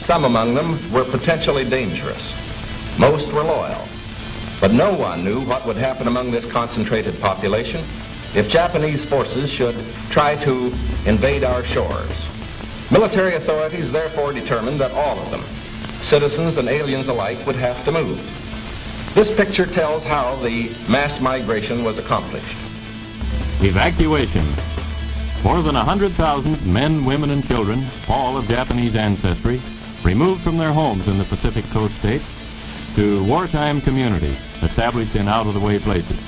Some among them were potentially dangerous. Most were loyal. But no one knew what would happen among this concentrated population if Japanese forces should try to invade our shores. Military authorities therefore determined that all of them, citizens and aliens alike, would have to move. This picture tells how the mass migration was accomplished. Evacuation. More than 100,000 men, women, and children, all of Japanese ancestry, removed from their homes in the Pacific Coast states to wartime communities established in out-of-the-way places.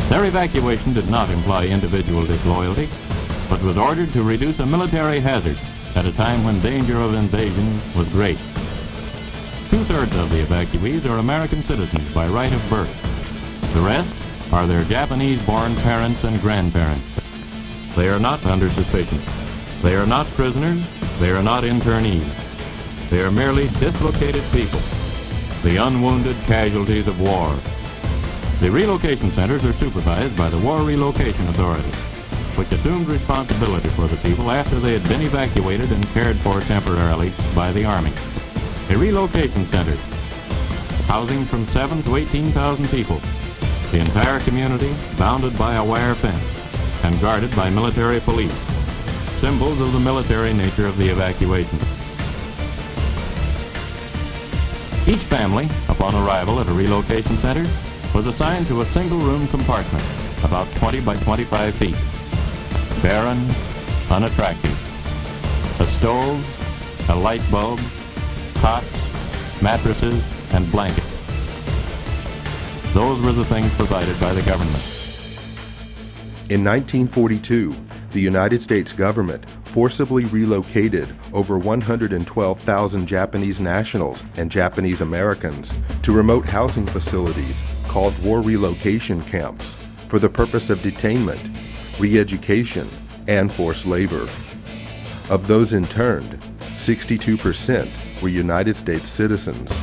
Their evacuation did not imply individual disloyalty, but was ordered to reduce a military hazard at a time when danger of invasion was great. Two-thirds of the evacuees are American citizens by right of birth. The rest are their Japanese-born parents and grandparents. They are not under suspicion. They are not prisoners. They are not internees. They are merely dislocated people, the unwounded casualties of war. The relocation centers are supervised by the War Relocation Authority, which assumed responsibility for the people after they had been evacuated and cared for temporarily by the Army. A relocation center, housing from 7,000 to 18,000 people, the entire community bounded by a wire fence and guarded by military police, symbols of the military nature of the evacuation. Each family, upon arrival at a relocation center, was assigned to a single-room compartment, about 20 by 25 feet. Barren, unattractive. A stove, a light bulb, cots, mattresses, and blankets. Those were the things provided by the government. In 1942, the United States government forcibly relocated over 112,000 Japanese nationals and Japanese Americans to remote housing facilities called war relocation camps for the purpose of detainment, re-education, and forced labor. Of those interned, 62% were United States citizens.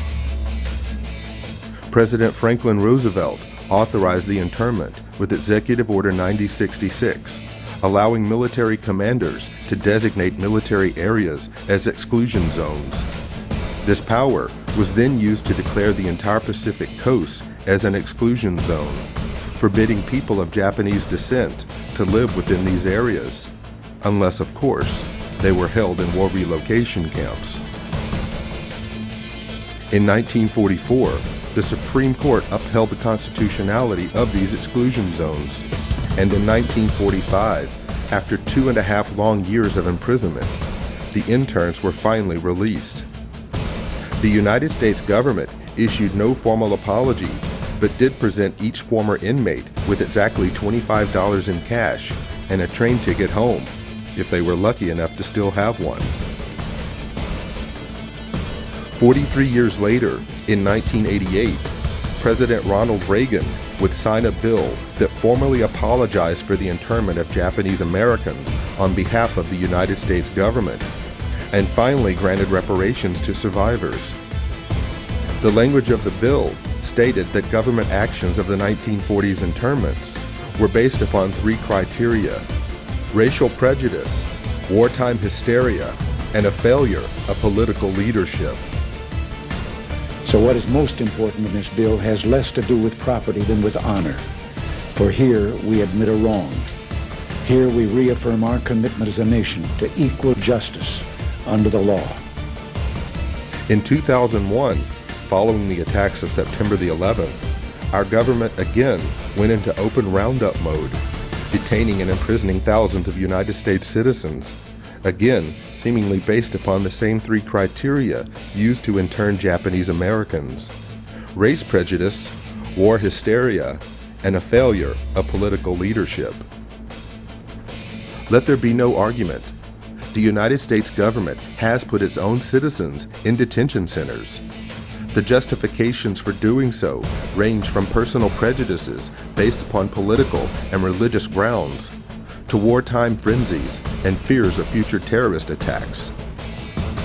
President Franklin Roosevelt authorized the internment with Executive Order 9066, allowing military commanders to designate military areas as exclusion zones. This power was then used to declare the entire Pacific coast as an exclusion zone, forbidding people of Japanese descent to live within these areas, unless, of course, they were held in war relocation camps. In 1944, the Supreme Court upheld the constitutionality of these exclusion zones, and in 1945, after 2.5 long years of imprisonment, the interns were finally released. The United States government issued no formal apologies, but did present each former inmate with exactly $25 in cash and a train ticket home, if they were lucky enough to still have one. 43 years later, in 1988, President Ronald Reagan would sign a bill that formally apologized for the internment of Japanese Americans on behalf of the United States government, and finally granted reparations to survivors. The language of the bill stated that government actions of the 1940s internments were based upon 3 criteria: racial prejudice, wartime hysteria, and a failure of political leadership. So what is most important in this bill has less to do with property than with honor. For here we admit a wrong. Here we reaffirm our commitment as a nation to equal justice under the law. In 2001, following the attacks of September the 11th, our government again went into open roundup mode, detaining and imprisoning thousands of United States citizens, again seemingly based upon the same 3 criteria used to intern Japanese Americans: race prejudice, war hysteria, and a failure of political leadership. Let there be no argument. The United States government has put its own citizens in detention centers. The justifications for doing so range from personal prejudices based upon political and religious grounds to wartime frenzies and fears of future terrorist attacks.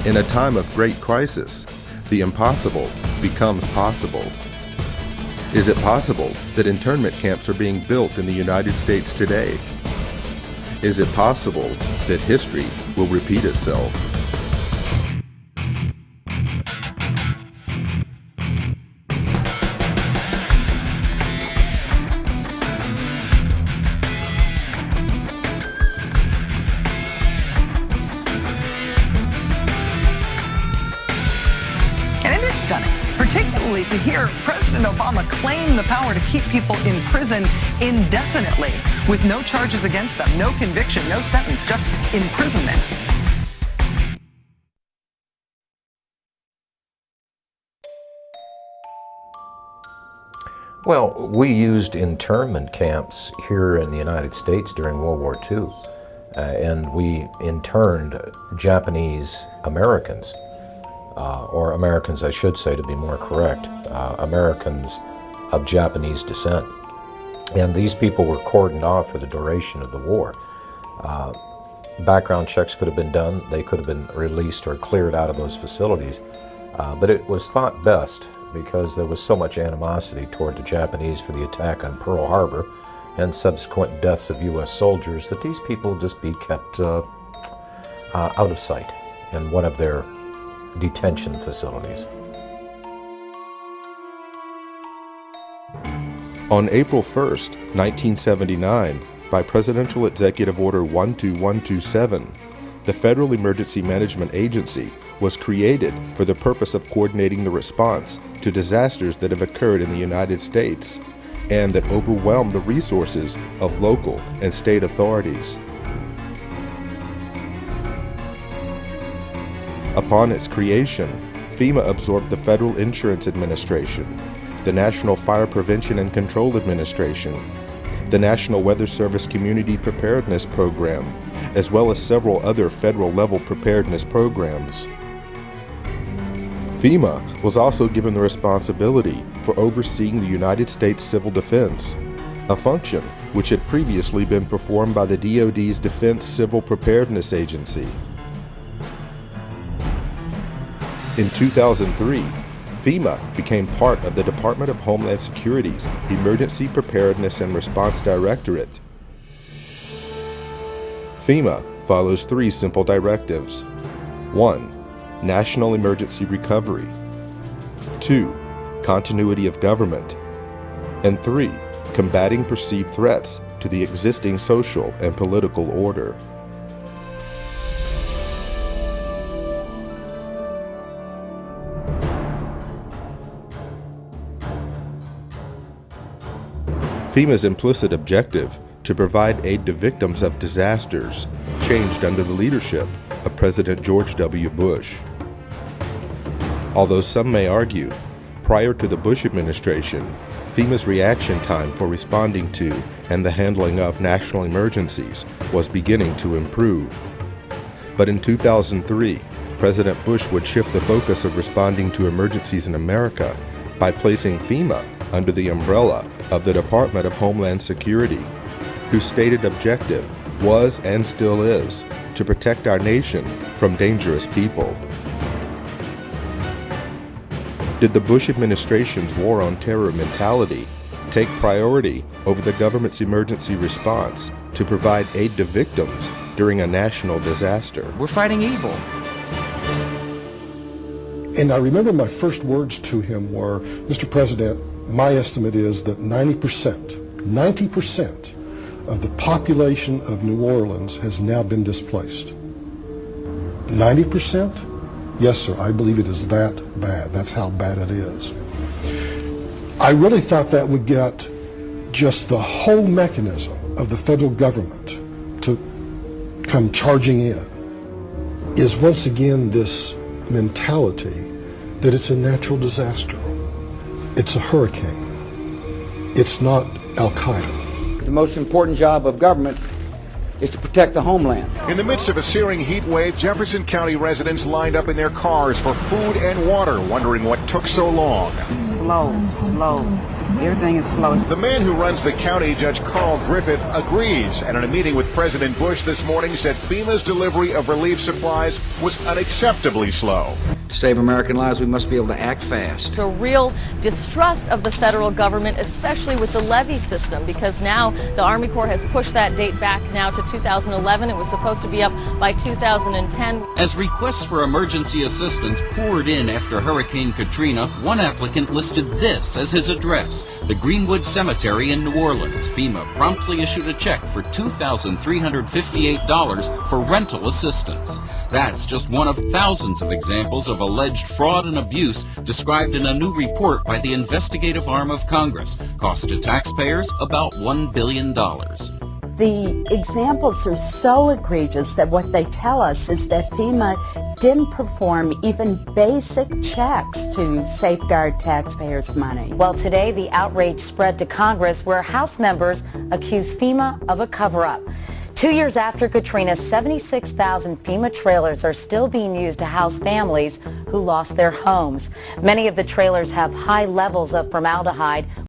In a time of great crisis, the impossible becomes possible. Is it possible that internment camps are being built in the United States today? Is it possible that history will repeat itself? to hear President Obama claim the power to keep people in prison indefinitely with no charges against them, no conviction, no sentence, just imprisonment. Well, we used internment camps here in the United States during World War II, and we interned Japanese Americans, or Americans, I should say, to be more correct, Americans of Japanese descent. And these people were cordoned off for the duration of the war. Background checks could have been done. They could have been released or cleared out of those facilities. But it was thought best, because there was so much animosity toward the Japanese for the attack on Pearl Harbor and subsequent deaths of U.S. soldiers, that these people just be kept out of sight in one of their detention facilities. On April 1st, 1979, by Presidential Executive Order 12127, the Federal Emergency Management Agency was created for the purpose of coordinating the response to disasters that have occurred in the United States and that overwhelm the resources of local and state authorities. Upon its creation, FEMA absorbed the Federal Insurance Administration, the National Fire Prevention and Control Administration, the National Weather Service Community Preparedness Program, as well as several other federal-level preparedness programs. FEMA was also given the responsibility for overseeing the United States Civil Defense, a function which had previously been performed by the DoD's Defense Civil Preparedness Agency. In 2003, FEMA became part of the Department of Homeland Security's Emergency Preparedness and Response Directorate. FEMA follows three simple directives. 1. National emergency recovery. 2. Continuity of government. And 3. Combating perceived threats to the existing social and political order. FEMA's implicit objective to provide aid to victims of disasters changed under the leadership of President George W. Bush. Although some may argue, prior to the Bush administration, FEMA's reaction time for responding to and the handling of national emergencies was beginning to improve. But in 2003, President Bush would shift the focus of responding to emergencies in America by placing FEMA under the umbrella of the Department of Homeland Security, whose stated objective was and still is to protect our nation from dangerous people. Did the Bush administration's war on terror mentality take priority over the government's emergency response to provide aid to victims during a national disaster? We're fighting evil. And I remember my first words to him were, Mr. President, my estimate is that 90% of the population of New Orleans has now been displaced. 90%? Yes, sir, I believe it is that bad. That's how bad it is. I really thought that would get just the whole mechanism of the federal government to come charging in, is once again this mentality that it's a natural disaster. It's a hurricane. It's not Al-Qaeda. The most important job of government is to protect the homeland. In the midst of a searing heat wave, Jefferson County residents lined up in their cars for food and water, wondering what took so long. Slow. Everything is slow. The man who runs the county, Judge Carl Griffith, agrees, and in a meeting with President Bush this morning said FEMA's delivery of relief supplies was unacceptably slow. To save American lives, we must be able to act fast. A real distrust of the federal government, especially with the levee system, because now the Army Corps has pushed that date back now to 2011. It was supposed to be up by 2010. As requests for emergency assistance poured in after Hurricane Katrina, one applicant listed this as his address, the Greenwood Cemetery in New Orleans. FEMA promptly issued a check for $2,358 for rental assistance. That's just one of thousands of examples of alleged fraud and abuse described in a new report by the investigative arm of Congress cost to taxpayers about $1 billion. The examples are so egregious that what they tell us is that FEMA didn't perform even basic checks to safeguard taxpayers' money. Well, today the outrage spread to Congress where House members accuse FEMA of a cover-up. 2 years after Katrina, 76,000 FEMA trailers are still being used to house families who lost their homes. Many of the trailers have high levels of formaldehyde,